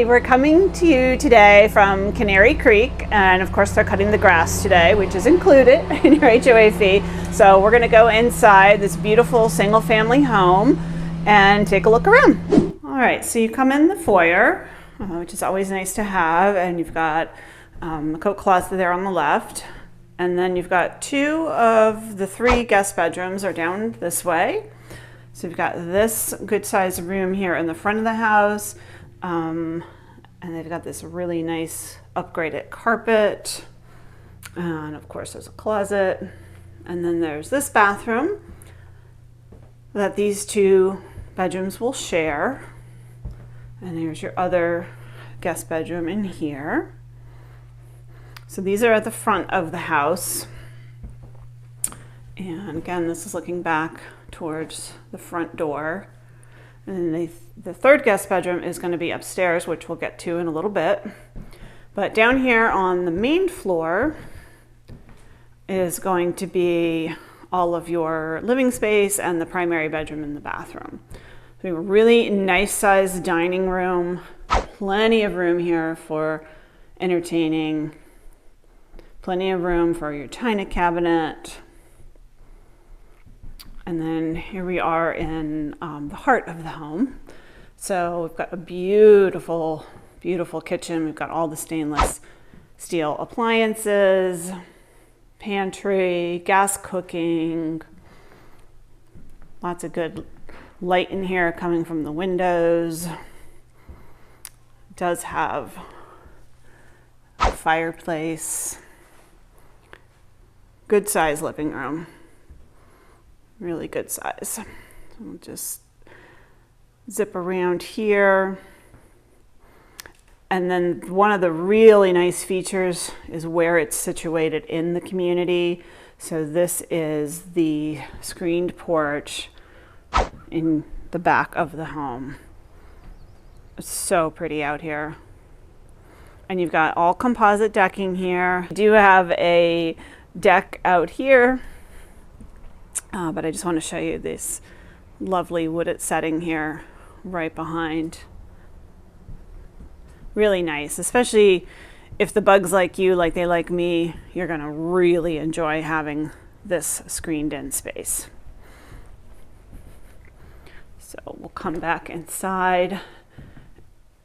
Hey, we're coming to you today from Canary Creek, and of course they're cutting the grass today, which is included in your HOA fee. So we're going to go inside this beautiful single-family home and take a look around. All right, so you come in the foyer, which is always nice to have, and you've got a coat closet there on the left, and then you've got two of the three guest bedrooms are down this way. So you've got this good-sized room here in the front of the house. And they've got this really nice upgraded carpet, and of course there's a closet, and then there's this bathroom that these two bedrooms will share, and here's your other guest bedroom in here. So these are at the front of the house, and again this is looking back towards the front door. And then the third guest bedroom is going to be upstairs, which we'll get to in a little bit. But down here on the main floor is going to be all of your living space and the primary bedroom and the bathroom. So a really nice sized dining room, plenty of room here for entertaining, plenty of room for your china cabinet. And then here we are in the heart of the home. So we've got a beautiful, beautiful kitchen. We've got all the stainless steel appliances, pantry, gas cooking, lots of good light in here coming from the windows. It does have a fireplace, good size living room. Really good size. So we'll just zip around here. And then one of the really nice features is where it's situated in the community. So this is the screened porch in the back of the home. It's so pretty out here. And you've got all composite decking here. You do have a deck out here. But I just want to show you this lovely wooded setting here right behind. Really nice, especially if the bugs like you, like they like me, you're going to really enjoy having this screened in space. So we'll come back inside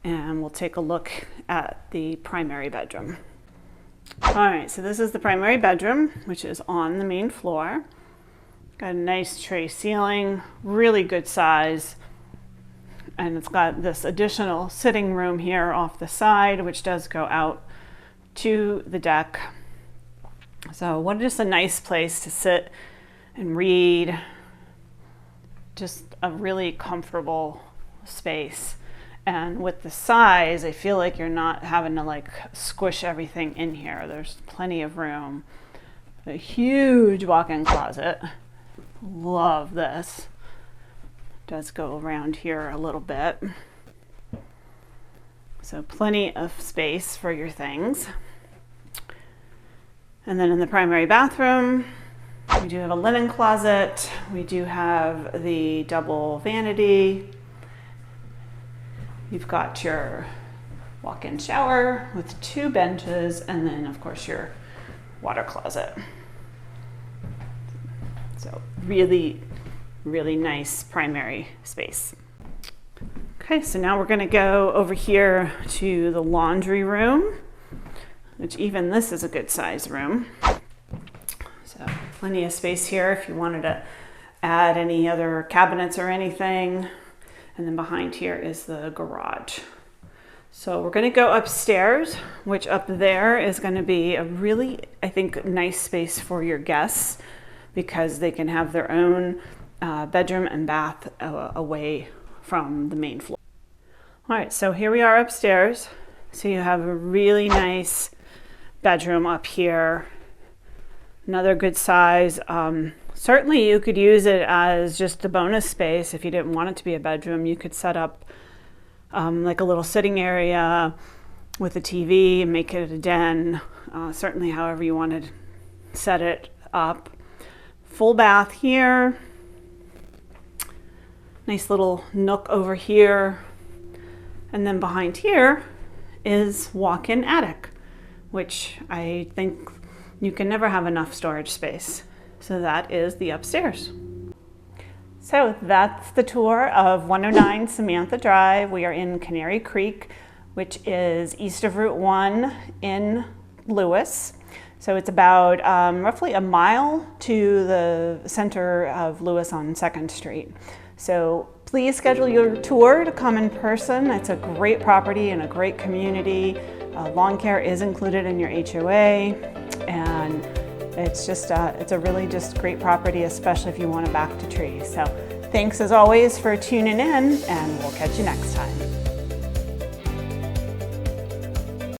and we'll take a look at the primary bedroom. All right, so this is the primary bedroom, which is on the main floor. Got a nice tray ceiling, really good size, and it's got this additional sitting room here off the side, which does go out to the deck. So what just a nice place to sit and read. Just a really comfortable space. And with the size, I feel like you're not having to like squish everything in here. There's plenty of room. A huge walk-in closet. Love this. Does go around here a little bit. So plenty of space for your things. And then in the primary bathroom, we do have a linen closet. We do have the double vanity. You've got your walk-in shower with two benches, and then of course your water closet. So really, really nice primary space. Okay, so now we're going to go over here to the laundry room, which even this is a good size room. So plenty of space here if you wanted to add any other cabinets or anything. And then behind here is the garage. So we're going to go upstairs, which up there is going to be a really, I think, nice space for your guests, because they can have their own bedroom and bath away from the main floor. All right, so here we are upstairs. So you have a really nice bedroom up here. Another good size. Certainly you could use it as just a bonus space. If you didn't want it to be a bedroom, you could set up like a little sitting area with a TV and make it a den. Certainly however you want to set it up. Full bath here. Nice little nook over here. And then behind here is walk-in attic, which I think you can never have enough storage space. So that is the upstairs. So that's the tour of 109 Samantha Drive. We are in Canary Creek, which is east of Route 1 in Lewes. So it's about roughly a mile to the center of Lewes on 2nd Street. So please schedule your tour to come in person. It's a great property and a great community. Lawn care is included in your HOA, and it's a really just great property, especially if you want to back to trees. So thanks as always for tuning in, and we'll catch you next time.